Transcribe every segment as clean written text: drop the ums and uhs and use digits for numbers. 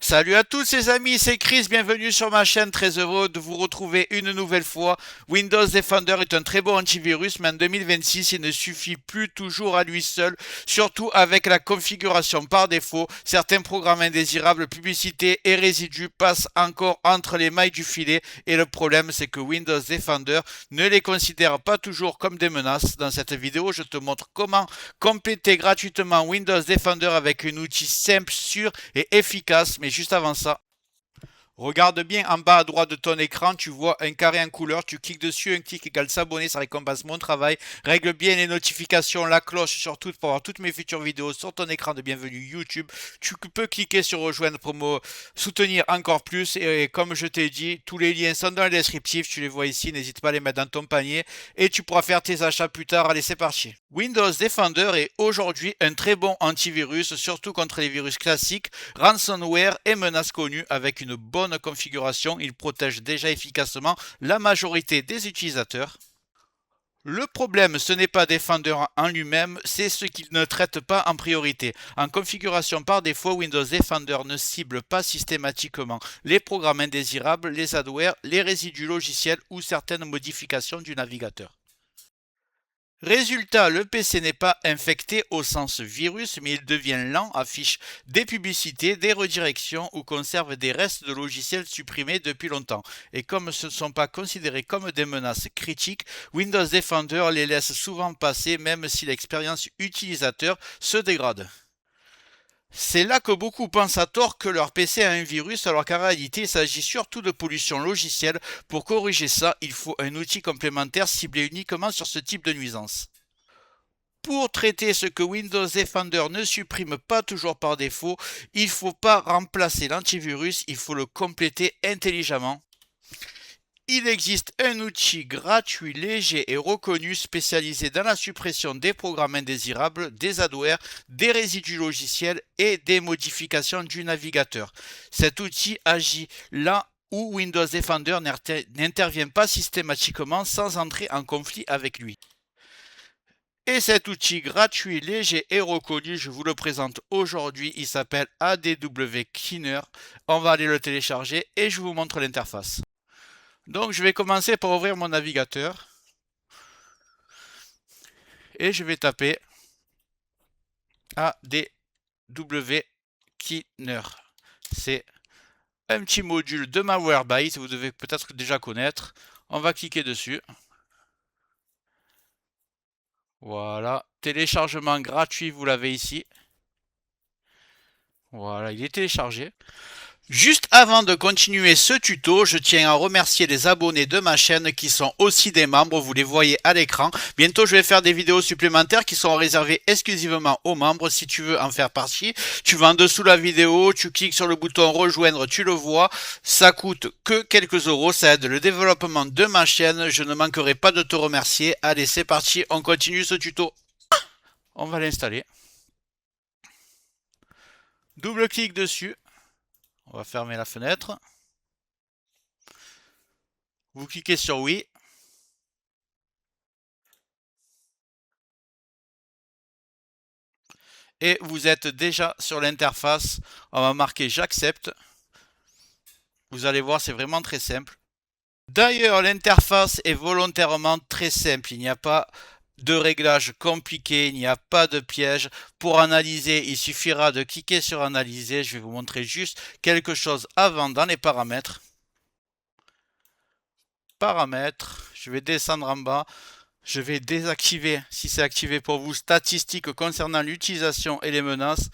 Salut à tous les amis, c'est Chris, bienvenue sur ma chaîne, très heureux de vous retrouver une nouvelle fois. Windows Defender est un très bon antivirus, mais en 2026, il ne suffit plus toujours à lui seul, surtout avec la configuration par défaut. Certains programmes indésirables, publicités et résidus passent encore entre les mailles du filet, et le problème c'est que Windows Defender ne les considère pas toujours comme des menaces. Dans cette vidéo, je te montre comment compléter gratuitement Windows Defender avec un outil simple, sûr et efficace. Mais juste avant ça, regarde bien en bas à droite de ton écran, tu vois un carré en couleur, tu cliques dessus, un clic égale s'abonner, ça récompense mon travail. Règle bien les notifications, la cloche surtout pour avoir toutes mes futures vidéos sur ton écran de bienvenue YouTube. Tu peux cliquer sur rejoindre pour me soutenir encore plus et comme je t'ai dit, tous les liens sont dans le descriptif, tu les vois ici, n'hésite pas à les mettre dans ton panier et tu pourras faire tes achats plus tard. Allez, c'est parti. Windows Defender est aujourd'hui un très bon antivirus, surtout contre les virus classiques, ransomware et menaces connues. Avec une bonne configuration, il protège déjà efficacement la majorité des utilisateurs. Le problème, ce n'est pas Defender en lui-même, c'est ce qu'il ne traite pas en priorité. En configuration par défaut, Windows Defender ne cible pas systématiquement les programmes indésirables, les adwares, les résidus logiciels ou certaines modifications du navigateur. Résultat, le PC n'est pas infecté au sens virus, mais il devient lent, affiche des publicités, des redirections ou conserve des restes de logiciels supprimés depuis longtemps. Et comme ce ne sont pas considérés comme des menaces critiques, Windows Defender les laisse souvent passer même si l'expérience utilisateur se dégrade. C'est là que beaucoup pensent à tort que leur PC a un virus, alors qu'en réalité il s'agit surtout de pollution logicielle. Pour corriger ça, il faut un outil complémentaire ciblé uniquement sur ce type de nuisance. Pour traiter ce que Windows Defender ne supprime pas toujours par défaut, il ne faut pas remplacer l'antivirus, il faut le compléter intelligemment. Il existe un outil gratuit, léger et reconnu spécialisé dans la suppression des programmes indésirables, des adwares, des résidus logiciels et des modifications du navigateur. Cet outil agit là où Windows Defender n'intervient pas systématiquement sans entrer en conflit avec lui. Et cet outil gratuit, léger et reconnu, je vous le présente aujourd'hui. Il s'appelle ADW Cleaner. On va aller le télécharger et je vous montre l'interface. Donc je vais commencer par ouvrir mon navigateur. Et je vais taper ADW Cleaner. C'est un petit module de Malwarebytes, vous devez peut-être déjà connaître. On va cliquer dessus. Voilà, téléchargement gratuit, vous l'avez ici. Voilà, il est téléchargé. Juste avant de continuer ce tuto, je tiens à remercier les abonnés de ma chaîne qui sont aussi des membres, vous les voyez à l'écran. Bientôt je vais faire des vidéos supplémentaires qui sont réservées exclusivement aux membres. Si tu veux en faire partie, tu vas en dessous de la vidéo, tu cliques sur le bouton rejoindre, tu le vois. Ça coûte que quelques euros, ça aide le développement de ma chaîne. Je ne manquerai pas de te remercier. Allez, c'est parti, on continue ce tuto. On va l'installer. Double-clic dessus. On va fermer la fenêtre. Vous cliquez sur oui. Et vous êtes déjà sur l'interface. On va marquer j'accepte. Vous allez voir, c'est vraiment très simple. D'ailleurs, l'interface est volontairement très simple. Il n'y a pas de réglage compliqué, il n'y a pas de piège. Pour analyser, il suffira de cliquer sur analyser. Je vais vous montrer juste quelque chose avant dans les paramètres. Paramètres, je vais descendre en bas. Je vais désactiver, si c'est activé pour vous, statistiques concernant l'utilisation et les menaces.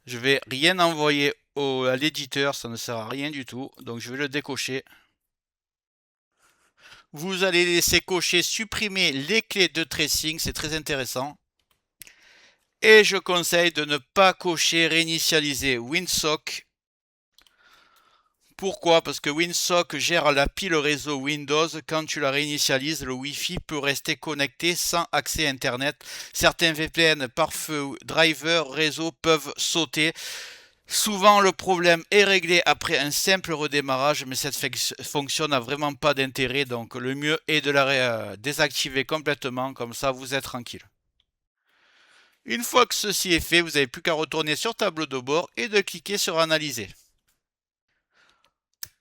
Je vais rien envoyer à l'éditeur, ça ne sert à rien du tout. Donc je vais le décocher. Vous allez laisser cocher supprimer les clés de tracing, c'est très intéressant. Et je conseille de ne pas cocher réinitialiser WinSock. Pourquoi? Parce que WinSock gère la pile réseau Windows. Quand tu la réinitialises, le Wi-Fi peut rester connecté sans accès Internet. Certains VPN, pare-feu, drivers, réseau peuvent sauter. Souvent, le problème est réglé après un simple redémarrage, mais cette fonction n'a vraiment pas d'intérêt. Donc, le mieux est de la désactiver complètement. Comme ça, vous êtes tranquille. Une fois que ceci est fait, vous n'avez plus qu'à retourner sur tableau de bord et de cliquer sur Analyser.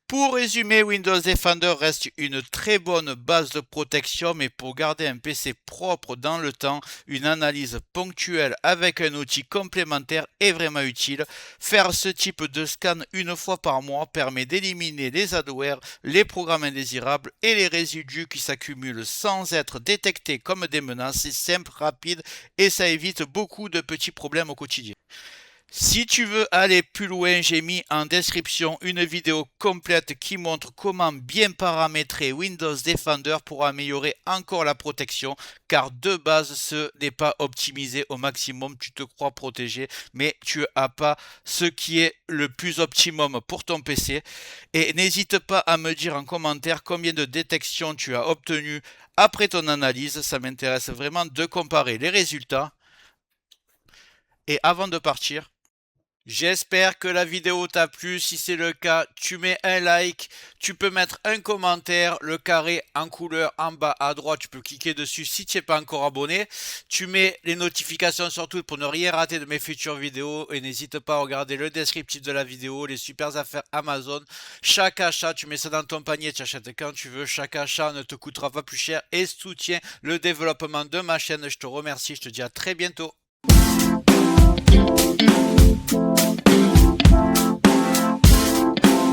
Pour résumer, Windows Defender reste une très bonne base de protection, mais pour garder un PC propre dans le temps, une analyse ponctuelle avec un outil complémentaire est vraiment utile. Faire ce type de scan une fois par mois permet d'éliminer les adwares, les programmes indésirables et les résidus qui s'accumulent sans être détectés comme des menaces. C'est simple, rapide et ça évite beaucoup de petits problèmes au quotidien. Si tu veux aller plus loin, j'ai mis en description une vidéo complète qui montre comment bien paramétrer Windows Defender pour améliorer encore la protection, car de base ce n'est pas optimisé au maximum. Tu te crois protégé, mais tu n'as pas ce qui est le plus optimum pour ton PC. Et n'hésite pas à me dire en commentaire combien de détections tu as obtenu après ton analyse. Ça m'intéresse vraiment de comparer les résultats. Et avant de partir, j'espère que la vidéo t'a plu. Si c'est le cas, tu mets un like, tu peux mettre un commentaire, le carré en couleur en bas à droite, tu peux cliquer dessus si tu n'es pas encore abonné. Tu mets les notifications surtout pour ne rien rater de mes futures vidéos et n'hésite pas à regarder le descriptif de la vidéo, les super affaires Amazon. Chaque achat, tu mets ça dans ton panier, tu achètes quand tu veux. Chaque achat ne te coûtera pas plus cher et soutient le développement de ma chaîne. Je te remercie, je te dis à très bientôt.